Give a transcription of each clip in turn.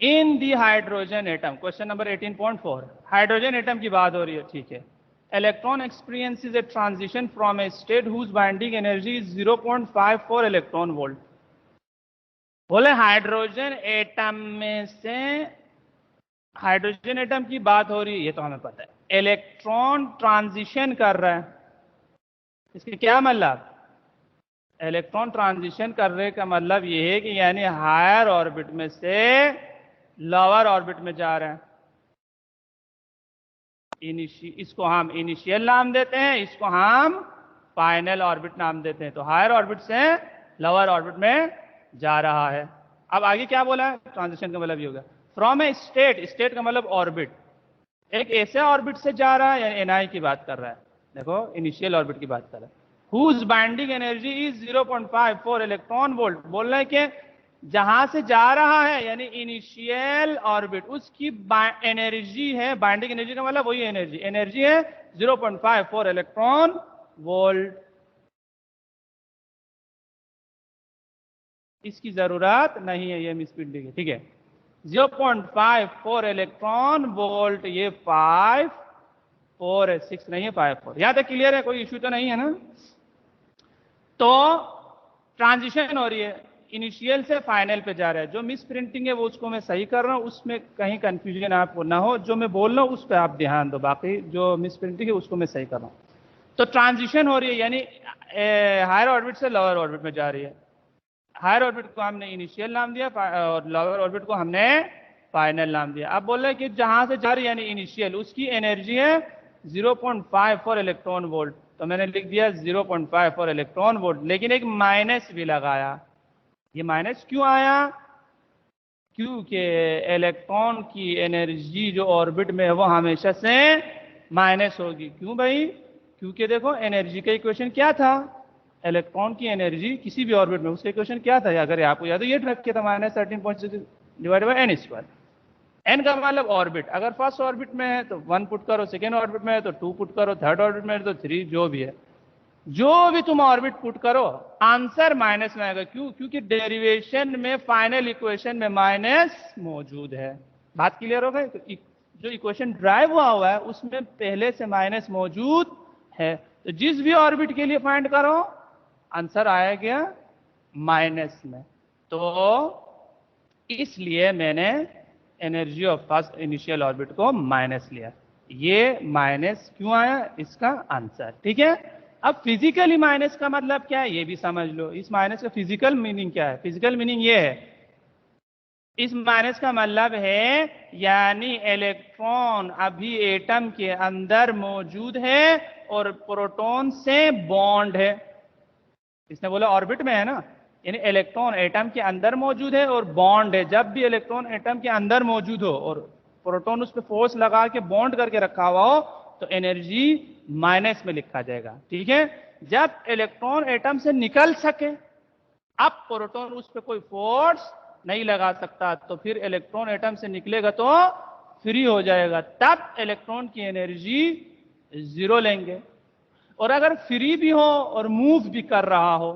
In the hydrogen atom, question number 18.4, hydrogen atom की बात हो रही है, ठीक है। Electron experiences a transition from a state whose binding energy is 0.54 electron volt. बोले हाइड्रोजन एटम में से, हाइड्रोजन एटम की बात हो रही है, ये तो हमें पता है। इलेक्ट्रॉन ट्रांजिशन कर रहा है, इसके क्या मतलब? इलेक्ट्रॉन ट्रांजिशन करने का मतलब ये है कि यानी हायर ऑर्बिट में से लोअर ऑर्बिट में जा रहे हैं। इसको हम इनिशियल नाम देते हैं, इसको हम फाइनल ऑर्बिट नाम देते हैं। तो हायर ऑर्बिट से लोअर ऑर्बिट में जा रहा है। अब आगे क्या बोला है? ट्रांजिशन का मतलब ये होगा फ्रॉम ए स्टेट, स्टेट का मतलब ऑर्बिट, एक ऐसे ऑर्बिट से जा रहा है, यानी एनआई की बात कर रहा है। देखो इनिशियल ऑर्बिट की बात कर रहा है। Whose binding energy is 0.54 electron volt. बोल रहे हैं कि जहां से जा रहा है यानी इनिशियल ऑर्बिट, उसकी एनर्जी है, बाइंडिंग एनर्जी का मतलब वही एनर्जी, एनर्जी है 0.54 इलेक्ट्रॉन वोल्ट। इसकी जरूरत नहीं है, ये मिसप्रिंटिंग है, ठीक है। 0.54 इलेक्ट्रॉन वोल्ट, ये 5 4 है, 6 नहीं है, 5 4। यहां तक क्लियर है? कोई इश्यू तो नहीं है ना? तो ट्रांजिशन हो रही है, इनिशियल से फाइनल पे जा रहा है। जो मिस प्रिंटिंग है वो उसको मैं सही कर रहा हूं, उसमें कहीं कंफ्यूजन आपको ना हो। जो मैं बोल रहा हूं उस पर आप ध्यान दो, बाकी जो मिस प्रिंटिंग है उसको मैं सही कर रहा हूं। तो ट्रांजिशन हो रही है यानी हायर ऑर्बिट से लोअर ऑर्बिट में जा रही है। हायर ऑर्बिट को हमने इनिशियल नाम दिया और लोअर ऑर्बिट को हमने फाइनल नाम दिया। अब बोल रहे कि जहां से जा रही है यानी इनिशियल, उसकी एनर्जी है 0.54 इलेक्ट्रॉन वोल्ट। तो मैंने लिख दिया 0.54 इलेक्ट्रॉन वोल्ट, लेकिन एक माइनस भी लगाया। ये माइनस क्यों आया? क्योंकि इलेक्ट्रॉन की एनर्जी जो ऑर्बिट में है वो हमेशा से माइनस होगी। क्यों भाई? क्योंकि देखो एनर्जी का इक्वेशन क्या था? इलेक्ट्रॉन की एनर्जी किसी भी ऑर्बिट में, उसका इक्वेशन क्या था? अगर आपको याद हो, ये रखे था -13.6 divide by n square. N का मतलब ऑर्बिट, अगर फर्स्ट ऑर्बिट में है तो 1 पुट करो, सेकेंड ऑर्बिट में है तो 2 पुट करो, थर्ड ऑर्बिट में है तो 3, जो भी है, जो भी तुम ऑर्बिट पुट करो आंसर माइनस में आएगा। क्यों? क्योंकि डेरिवेशन में, फाइनल इक्वेशन में माइनस मौजूद है। बात क्लियर हो गई? तो जो इक्वेशन ड्राइव हुआ है उसमें पहले से माइनस मौजूद है। तो जिस भी ऑर्बिट के लिए फाइंड करो आंसर आएगा माइनस में। तो इसलिए मैंने energy of first initial orbit को माइनस लिया। ये माइनस क्यों आया, इसका आंसर, ठीक है। अब फिजिकली माइनस का मतलब क्या है ये भी समझ लो। इस माइनस का फिजिकल मीनिंग क्या है? फिजिकल मीनिंग ये है, इस माइनस का मतलब है यानी इलेक्ट्रॉन अभी एटम के अंदर मौजूद है और प्रोटॉन से बॉन्ड है। इसने बोला ऑर्बिट में है ना, यानी इलेक्ट्रॉन एटम के अंदर मौजूद है और बॉन्ड है। जब भी इलेक्ट्रॉन एटम के अंदर मौजूद हो और प्रोटॉन उस पर फोर्स लगा के बॉन्ड करके रखा हुआ हो तो एनर्जी माइनस में लिखा जाएगा, ठीक है। जब इलेक्ट्रॉन एटम से निकल सके, अब प्रोटॉन उस पर कोई फोर्स नहीं लगा सकता, तो फिर इलेक्ट्रॉन एटम से निकलेगा तो फ्री हो जाएगा, तब इलेक्ट्रॉन की एनर्जी 0 लेंगे। और अगर फ्री भी हो और मूव भी कर रहा हो,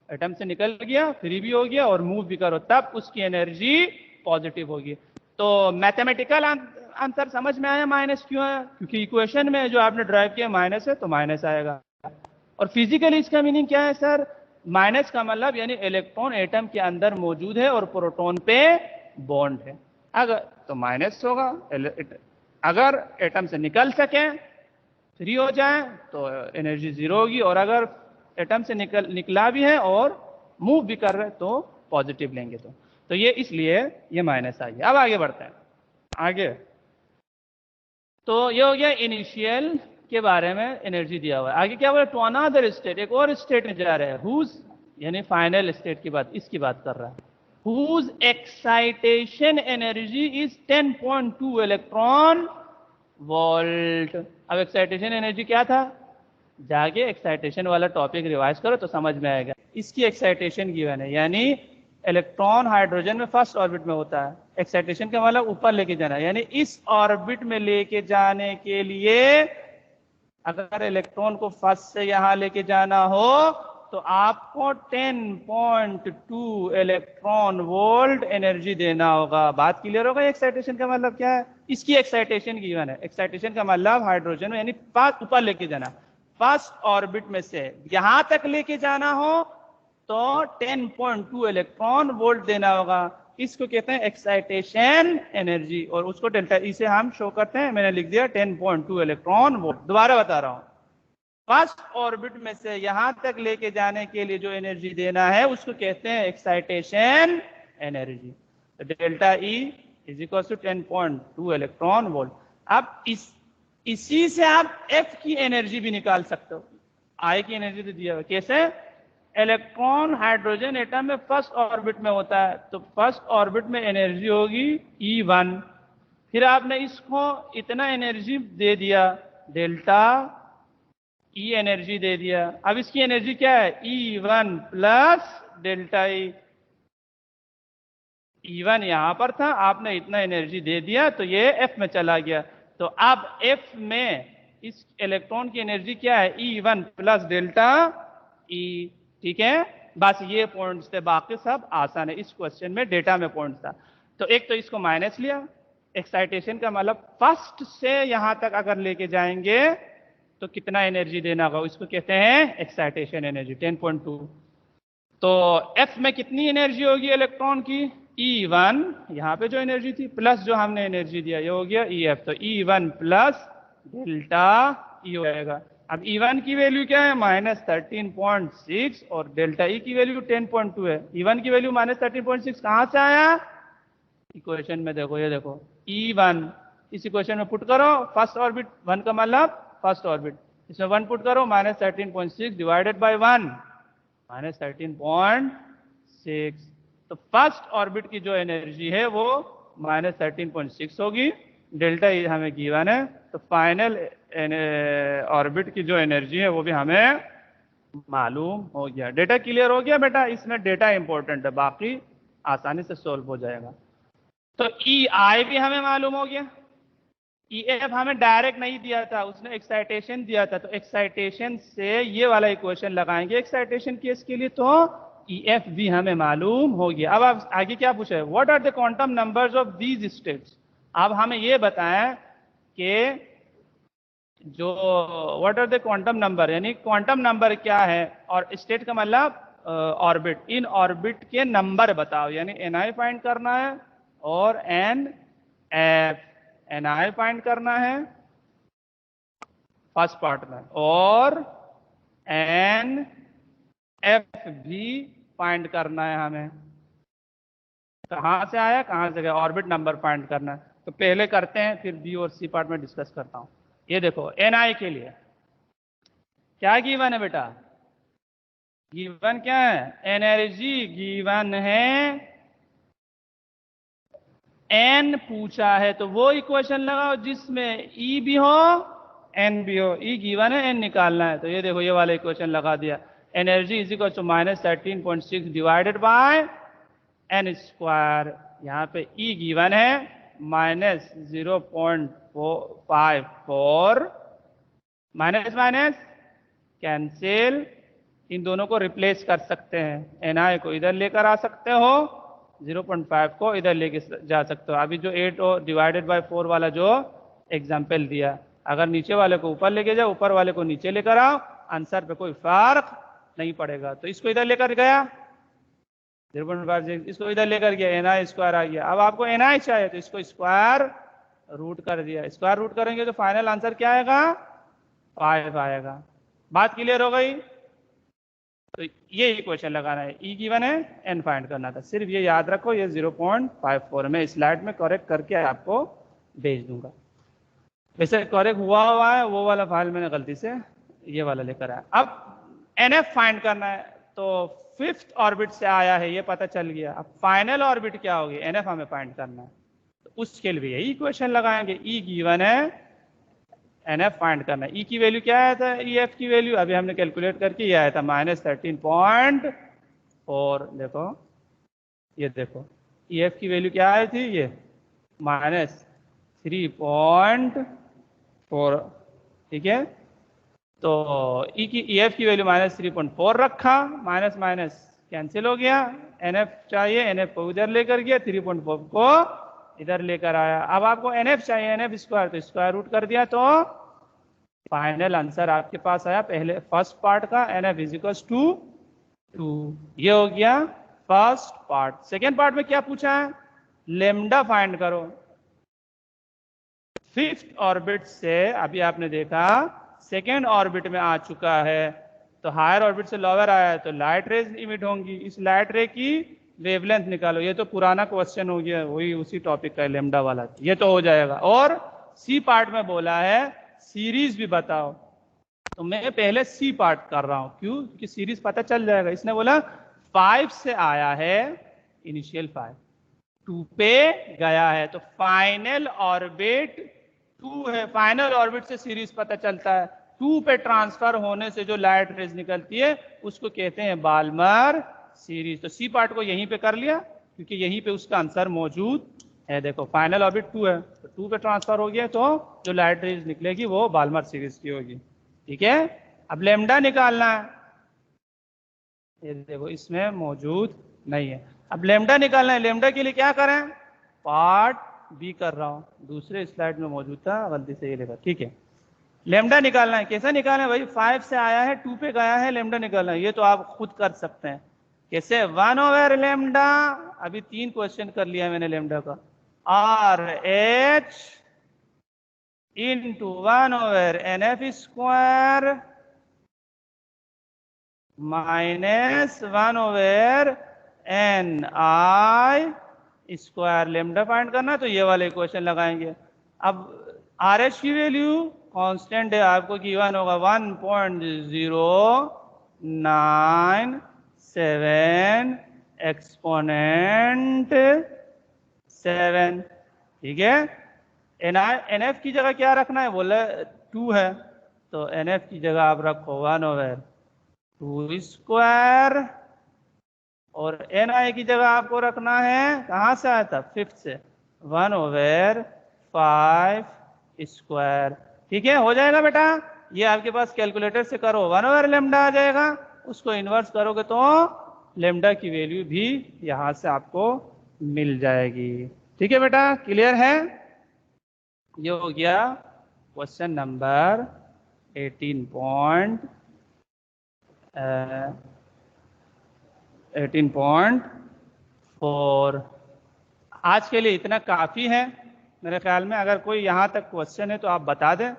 एटम से निकल गया, फ्री भी हो गया और मूव भी करो, तब उसकी एनर्जी पॉजिटिव होगी। तो मैथमेटिकल आंसर समझ में आया माइनस क्यों आया? क्योंकि इक्वेशन में जो आपने ड्राइव किया माइनस है तो माइनस आएगा। और फिजिकली इसका मीनिंग क्या है सर? माइनस का मतलब यानी इलेक्ट्रॉन एटम के अंदर मौजूद है और प्रोटॉन पे बॉन्ड है, अगर तो माइनस होगा। अगर एटम से निकल सके, फ्री हो जाए, तो एनर्जी 0 होगी। और अगर एटम से निकला भी है और मूव भी कर रहे हैं तो पॉजिटिव लेंगे। तो ये इसलिए ये माइनस आ गया। अब आगे बढ़ते हैं आगे। तो ये हो गया इनिशियल के बारे में, एनर्जी दिया हुआ है। आगे क्या बोला? टू अनदर स्टेट, एक और स्टेट में जा रहे हैं। हुज यानी फाइनल स्टेट की बात, इसकी बात कर रहा है। Whose excitation energy is 10.2 electron volt. अब एक्साइटेशन एनर्जी क्या था? जाके एक्साइटेशन वाला टॉपिक रिवाइज करो तो समझ में आएगा। इसकी एक्साइटेशन गिवन है, यानी इलेक्ट्रॉन हाइड्रोजन में फर्स्ट ऑर्बिट में होता है। एक्साइटेशन का मतलब ऊपर लेके जाना, यानी इस ऑर्बिट में लेके जाने के लिए अगर इलेक्ट्रॉन को फर्स्ट से यहां लेके जाना हो तो आपको 10.2 इलेक्ट्रॉन वोल्ट एनर्जी देना होगा। बात क्लियर होगा? एक्साइटेशन का मतलब क्या है? इसकी एक्साइटेशन गिवन है। एक्साइटेशन का मतलब हाइड्रोजन यानी पास ऊपर लेके जाना, फर्स्ट ऑर्बिट में से यहां तक लेके जाना हो तो 10.2 इलेक्ट्रॉन वोल्ट देना होगा। इसको कहते हैं एक्साइटेशन एनर्जी, और उसको डेल्टा ई से हम शो करते हैं। मैंने लिख दिया 10.2 इलेक्ट्रॉन वोल्ट। दोबारा बता रहा हूं, फर्स्ट ऑर्बिट में से यहां तक लेके जाने के लिए जो एनर्जी देना है उसको कहते हैं एक्साइटेशन एनर्जी। तो delta E is equal to 10.2 electron volt. अब इसी से आप एफ की एनर्जी भी निकाल सकते हो। आई की एनर्जी तो दिया हुआ, कैसे? इलेक्ट्रॉन हाइड्रोजन एटम में फर्स्ट ऑर्बिट में होता है, तो फर्स्ट ऑर्बिट में एनर्जी होगी E1। फिर आपने इसको इतना एनर्जी दे दिया, डेल्टा ई एनर्जी दे दिया। अब इसकी एनर्जी क्या है? E1 plus delta E. E1 यहां पर था, आपने इतना एनर्जी दे दिया तो ये F में चला गया। तो अब F में इस इलेक्ट्रॉन की एनर्जी क्या है? E1 plus delta E. ठीक है, बस ये पॉइंट्स थे, बाकी सब आसान है। इस क्वेश्चन में डेटा में पॉइंट्स था। तो एक तो इसको माइनस लिया। एक्साइटेशन का मतलब फर्स्ट से यहां तक अगर लेके जाएंगे तो कितना एनर्जी देना होगा, इसको कहते हैं एक्साइटेशन एनर्जी 10.2। तो F में कितनी एनर्जी होगी इलेक्ट्रॉन की? E1 यहां पे जो एनर्जी थी प्लस जो हमने एनर्जी दिया, ये हो गया EF। तो E1 प्लस डेल्टा ई हो जाएगा। अब E1 की वैल्यू क्या है? -13.6 और डेल्टा ई की वैल्यू 10.2 है। E1 की वैल्यू -13.6 कहां से आया? इक्वेशन में देखो, ये देखो E1 इस इक्वेशन में पुट करो, फर्स्ट ऑर्बिट 1 का मतलब फर्स्ट ऑर्बिट, इसमें 1 पुट करो, -13.6 डिवाइडेड बाय 1 -13.6। तो फर्स्ट ऑर्बिट की जो एनर्जी है वो -13.6 होगी। डेल्टा ई हमें गिवन है, तो फाइनल ऑर्बिट की जो एनर्जी है वो भी हमें मालूम हो गया। डेटा क्लियर हो गया बेटा? इसमें डेटा इंपॉर्टेंट है, बाकी आसानी से सोल्व हो जाएगा। तो ई आई भी हमें मालूम हो गया। ई एफ हमें डायरेक्ट नहीं दिया था, उसने एक्साइटेशन दिया था, तो एक्साइटेशन से ये वाला इक्वेशन लगाएंगे एक्साइटेशन केस के लिए, तो ई एफ भी हमें मालूम हो गया। अब आप आगे क्या पूछा है? What are the quantum numbers of these states. अब हमें ये बताएं कि जो what are the quantum number, यानी क्वांटम नंबर क्या है, और स्टेट का मतलब ऑर्बिट। इन ऑर्बिट के नंबर बताओ, यानी एन आई फाइंड करना है और n f. N i find करना है फर्स्ट पार्ट में, और एन एफ भी फाइंड करना है हमें। कहां से आया कहां से गया? ऑर्बिट नंबर फाइंड करना है। तो पहले करते हैं, फिर बी और सी पार्ट में डिस्कस करता हूं। ये देखो एन आई के लिए क्या गिवन है बेटा? गिवन क्या है? एनर्जी गिवन है, एन पूछा है, तो वो इक्वेशन लगाओ जिसमें ई भी हो एन भी हो। ई गिवन है, एन निकालना है, तो ये देखो ये वाला इक्वेशन लगा दिया। Energy is equal to -13.6 divided by n square. यहाँ पे ई गिवन है -0.54, माइनस माइनस कैंसिल, इन दोनों को रिप्लेस कर सकते हैं। एन आई को इधर लेकर आ सकते हो, 0.5 को इधर लेके जा सकते हो। अभी जो 8 और डिवाइडेड बाय 4 वाला जो एग्जाम्पल दिया, अगर नीचे वाले को ऊपर लेके जाओ, ऊपर वाले को नीचे लेकर आओ, आंसर पे कोई फर्क नहीं पड़ेगा। तो इसको इधर लेकर गया 0.5, इसको इधर लेकर गया, एन आई स्क्वायर आ गया। अब आपको एन आई चाहिए तो इसको स्क्वायर रूट कर दिया। स्क्वायर रूट करेंगे तो फाइनल आंसर क्या आएगा? 5 आएगा। बात क्लियर हो गई? तो ये इक्वेशन लगाना है, ई गिवन है, एन फाइंड करना था। सिर्फ ये याद रखो, ये 0.54 में स्लाइड में करेक्ट करके आपको भेज दूंगा। वैसे करेक्ट हुआ है, वो वाला फाइल मैंने गलती से ये वाला लेकर आया। अब एन एफ फाइंड करना है, तो फिफ्थ ऑर्बिट से आया है ये पता चल गया। अब फाइनल ऑर्बिट क्या होगी? एन एफ हमें फाइंड करना है, तो उसके लिए यही इक्वेशन लगाएंगे। ई गिवन है, एन एफ फाइंड करना है। ई की वैल्यू क्या आया था? ई एफ की वैल्यू अभी हमने कैलकुलेट करके ये आया था -13.4। देखो ये देखो ई एफ की वैल्यू क्या आई थी? ये -3.4। ठीक है, तो ई की EF की वैल्यू -3.4 रखा, माइनस माइनस कैंसिल हो गया, NF चाहिए, NF को उधर लेकर गया, 3.4 को इधर लेकर आया। अब आपको NF चाहिए, NF स्क्वायर, तो स्क्वायर रूट कर दिया, तो फाइनल आंसर आपके पास आया पहले फर्स्ट पार्ट का NF इज इक्वल टू 2। ये हो गया फर्स्ट पार्ट। सेकेंड पार्ट में क्या पूछा है, लेमडा फाइंड करो। फिफ्थ ऑर्बिट से अभी आपने देखा सेकेंड ऑर्बिट में आ चुका है, तो हायर ऑर्बिट से लोअर आया है, तो लाइट रेज इमिट होंगी। इस लाइट रे की वेवलेंथ निकालो। ये तो पुराना क्वेश्चन हो गया, वही उसी टॉपिक का है, लेमडा वाला, ये तो हो जाएगा। और सी पार्ट में बोला है सीरीज भी बताओ, तो मैं पहले सी पार्ट कर रहा हूं। क्यों? क्योंकि सीरीज पता चल जाएगा। इसने बोला 5 से आया है, इनिशियल 5 2 पे गया है, तो फाइनल ऑर्बिट 2 है। फाइनल ऑर्बिट से सीरीज पता चलता है। 2 पे ट्रांसफर होने से जो लाइट रेज निकलती है उसको कहते हैं बाल्मर सीरीज। तो सी पार्ट को यहीं पे कर लिया, क्योंकि यहीं पे उसका आंसर मौजूद है। देखो फाइनल ऑर्बिट 2 है, तो 2 पे ट्रांसफर हो गया, तो जो लाइट रेज निकलेगी वो बाल्मर सीरीज की होगी। ठीक है, अब लेमडा निकालना है। ये देखो इसमें मौजूद नहीं है। अब लेमडा निकालना है। लेमडा के लिए क्या करें, पार्ट बी कर रहा हूं, दूसरे स्लाइड में मौजूद था, गलती से ये लिखा। ठीक है, लेमडा निकालना है। कैसे निकालना है भाई, 5 से आया है, 2 पे गया है, लेमडा निकालना है। ये तो आप खुद कर सकते हैं। कैसे, 1 ओवर लेमडा, अभी 3 क्वेश्चन कर लिया मैंने लेमडा का, RH into 1 over NF square -1 over NI square. Lambda find करना, तो ये वाले क्वेश्चन लगाएंगे। अब RH की वैल्यू कांस्टेंट है, आपको गिवन होगा 1.097 एक्सपोनेंट 7। ठीक है, NF की जगह क्या रखना है, बोले 2 है, तो NF की जगह आप रखो 1/2 स्क्वायर, और NI की जगह आपको रखना है, कहां से आया था, 5th से, 1/5 स्क्वायर। ठीक है, हो जाएगा बेटा। ये आपके पास कैलकुलेटर से करो, 1 ओवर लेमडा आ जाएगा, उसको इन्वर्स करोगे तो लेमडा की वैल्यू भी यहां से आपको मिल जाएगी। ठीक है बेटा, क्लियर है? ये हो गया क्वेश्चन नंबर 18.4। आज के लिए इतना काफी है मेरे ख्याल में। अगर कोई यहाँ तक क्वेश्चन है तो आप बता दें।